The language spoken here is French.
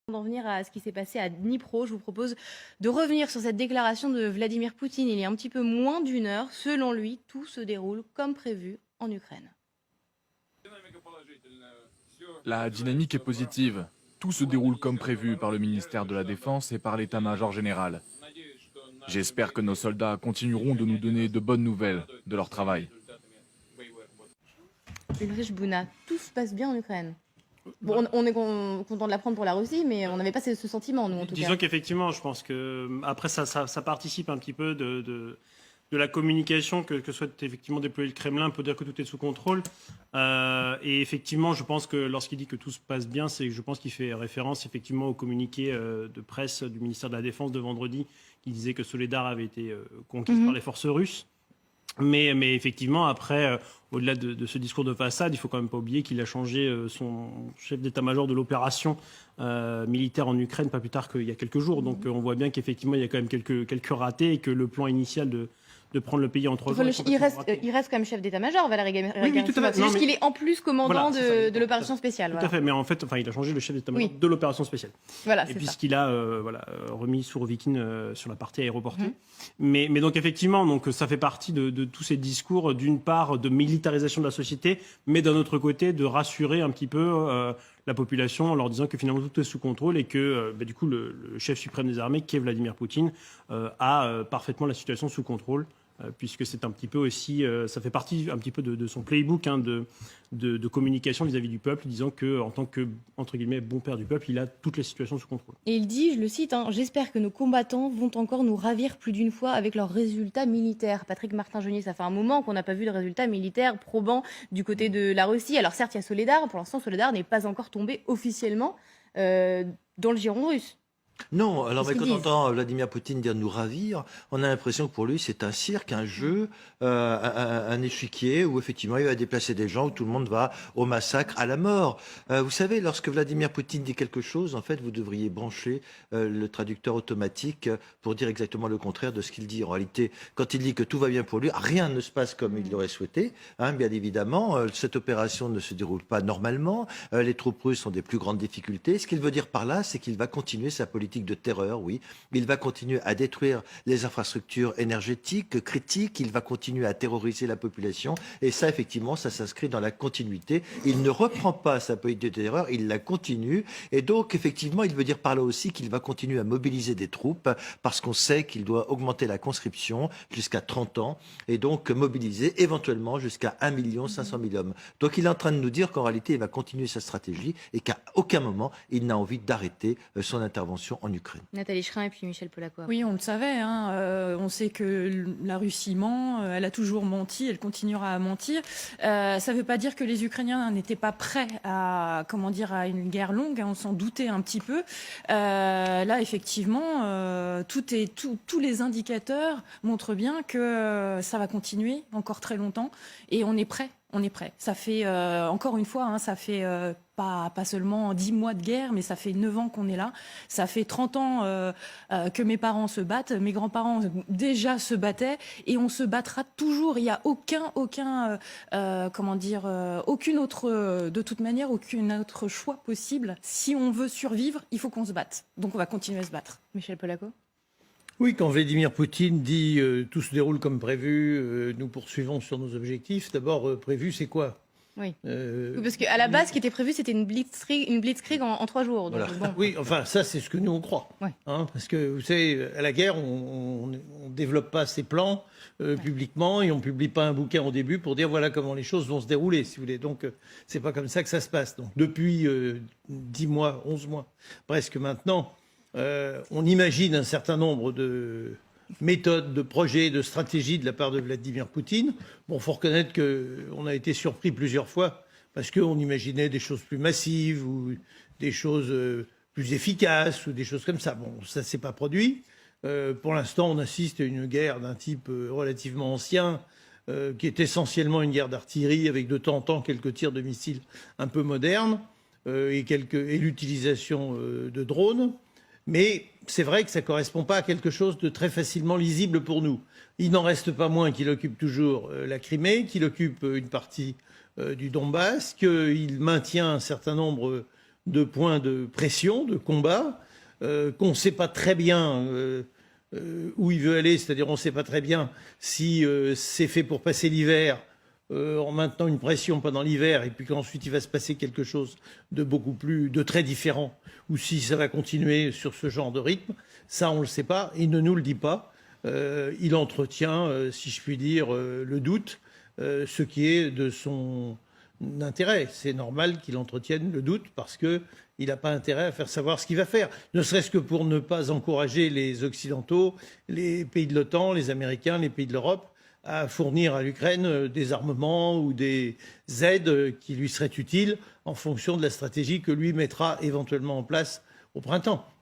D'en venir à ce qui s'est passé à Dnipro, je vous propose de revenir sur cette déclaration de Vladimir Poutine il y a un petit peu moins d'une heure. Selon lui, tout se déroule comme prévu en Ukraine. La dynamique est positive. Tout se déroule comme prévu par le ministère de la Défense et par l'état-major général. J'espère que nos soldats continueront de nous donner de bonnes nouvelles de leur travail. Ulrich Bouna, tout se passe bien en Ukraine. Bon, on est content de l'apprendre pour la Russie, mais on n'avait pas ce sentiment, nous, en tout cas. Disons qu'effectivement, je pense que après ça participe un petit peu de la communication que souhaite effectivement déployer le Kremlin pour dire que tout est sous contrôle. Et effectivement, je pense que lorsqu'il dit que tout se passe bien, je pense qu'il fait référence effectivement au communiqué de presse du ministère de la Défense de vendredi qui disait que Soledar avait été conquise par les forces russes. Mais effectivement, après, au-delà de ce discours de façade, il ne faut quand même pas oublier qu'il a changé son chef d'état-major de l'opération militaire en Ukraine pas plus tard qu'il y a quelques jours. Donc on voit bien qu'effectivement, il y a quand même quelques ratés et que le plan initial de prendre le pays en 3 jours. Il reste quand même chef d'état-major, Valéry Gerasimov. Oui, tout à fait. C'est juste qu'il est en plus commandant voilà, de l'opération spéciale. Tout à fait, mais en fait, il a changé le chef d'état-major de l'opération spéciale. Voilà, et puisqu'il a remis Sourovikine sur la partie aéroportée. Mais donc effectivement, ça fait partie de tous ces discours, d'une part de militarisation de la société, mais d'un autre côté de rassurer un petit peu la population en leur disant que finalement tout est sous contrôle et que du coup le chef suprême des armées, qui est Vladimir Poutine, a parfaitement la situation sous contrôle. Puisque c'est un petit peu aussi, ça fait partie un petit peu de son playbook de communication vis-à-vis du peuple, disant qu'en tant que, entre guillemets, bon père du peuple, il a toutes les situations sous contrôle. Et il dit, je le cite, j'espère que nos combattants vont encore nous ravir plus d'une fois avec leurs résultats militaires. Patrick Martin-Genier, ça fait un moment qu'on n'a pas vu de résultats militaires probants du côté de la Russie. Alors certes, il y a Soledar, pour l'instant Soledar n'est pas encore tombé officiellement dans le giron russe. Non, alors mais quand on entend Vladimir Poutine dire nous ravir, on a l'impression que pour lui c'est un cirque, un jeu, un échiquier où effectivement il va déplacer des gens, où tout le monde va au massacre, à la mort. Vous savez, lorsque Vladimir Poutine dit quelque chose, en fait vous devriez brancher le traducteur automatique pour dire exactement le contraire de ce qu'il dit. En réalité, quand il dit que tout va bien pour lui, rien ne se passe comme il l'aurait souhaité. Bien évidemment, cette opération ne se déroule pas normalement, les troupes russes ont des plus grandes difficultés. Ce qu'il veut dire par là, c'est qu'il va continuer sa politique de terreur, oui. Il va continuer à détruire les infrastructures énergétiques critiques, il va continuer à terroriser la population et ça, effectivement, ça s'inscrit dans la continuité. Il ne reprend pas sa politique de terreur, il la continue et donc, effectivement, il veut dire par là aussi qu'il va continuer à mobiliser des troupes parce qu'on sait qu'il doit augmenter la conscription jusqu'à 30 ans et donc mobiliser éventuellement jusqu'à 1 500 000 hommes. Donc, il est en train de nous dire qu'en réalité, il va continuer sa stratégie et qu'à aucun moment, il n'a envie d'arrêter son intervention en Ukraine. Nathalie Schrin et puis Michel Polakoa. Oui, on le savait. On sait que la Russie ment, elle a toujours menti, elle continuera à mentir. Ça ne veut pas dire que les Ukrainiens n'étaient pas prêts à une guerre longue. On s'en doutait un petit peu. Là, effectivement, tous les indicateurs montrent bien que ça va continuer encore très longtemps et on est prêt. On est prêt. Ça fait, encore une fois, ça fait pas seulement 10 mois de guerre, mais ça fait 9 ans qu'on est là. Ça fait 30 ans que mes parents se battent. Mes grands-parents déjà se battaient et on se battra toujours. Il n'y a aucun autre choix possible. Si on veut survivre, il faut qu'on se batte. Donc on va continuer à se battre. Michel Polakoa. Oui, quand Vladimir Poutine dit tout se déroule comme prévu, nous poursuivons sur nos objectifs, d'abord prévu c'est quoi ? Oui. Parce qu'à la base, ce qui était prévu, c'était une blitzkrieg en 3 jours. Donc, voilà. bon. Oui, enfin, ça, c'est ce que nous, on croit. Ouais. Parce que, vous savez, à la guerre, on ne développe pas ses plans publiquement et on ne publie pas un bouquin au début pour dire voilà comment les choses vont se dérouler, si vous voulez. Donc, c'est pas comme ça que ça se passe. Donc, depuis 10 mois, 11 mois, presque maintenant, on imagine un certain nombre de méthodes, de projets, de stratégies de la part de Vladimir Poutine. Bon, il faut reconnaître qu'on a été surpris plusieurs fois parce qu'on imaginait des choses plus massives ou des choses plus efficaces ou des choses comme ça. Bon, ça ne s'est pas produit. Pour l'instant, on assiste à une guerre d'un type relativement ancien qui est essentiellement une guerre d'artillerie avec de temps en temps quelques tirs de missiles un peu modernes et l'utilisation de drones. Mais c'est vrai que ça ne correspond pas à quelque chose de très facilement lisible pour nous. Il n'en reste pas moins qu'il occupe toujours la Crimée, qu'il occupe une partie du Donbass, qu'il maintient un certain nombre de points de pression, de combat, qu'on ne sait pas très bien où il veut aller, c'est-à-dire on ne sait pas très bien si c'est fait pour passer l'hiver en maintenant une pression pendant l'hiver et puis qu'ensuite il va se passer quelque chose de très différent, ou si ça va continuer sur ce genre de rythme, ça on ne le sait pas, il ne nous le dit pas. Il entretient, si je puis dire, le doute, ce qui est de son intérêt. C'est normal qu'il entretienne le doute parce qu'il n'a pas intérêt à faire savoir ce qu'il va faire, ne serait-ce que pour ne pas encourager les Occidentaux, les pays de l'OTAN, les Américains, les pays de l'Europe à fournir à l'Ukraine des armements ou des aides qui lui seraient utiles en fonction de la stratégie que lui mettra éventuellement en place au printemps.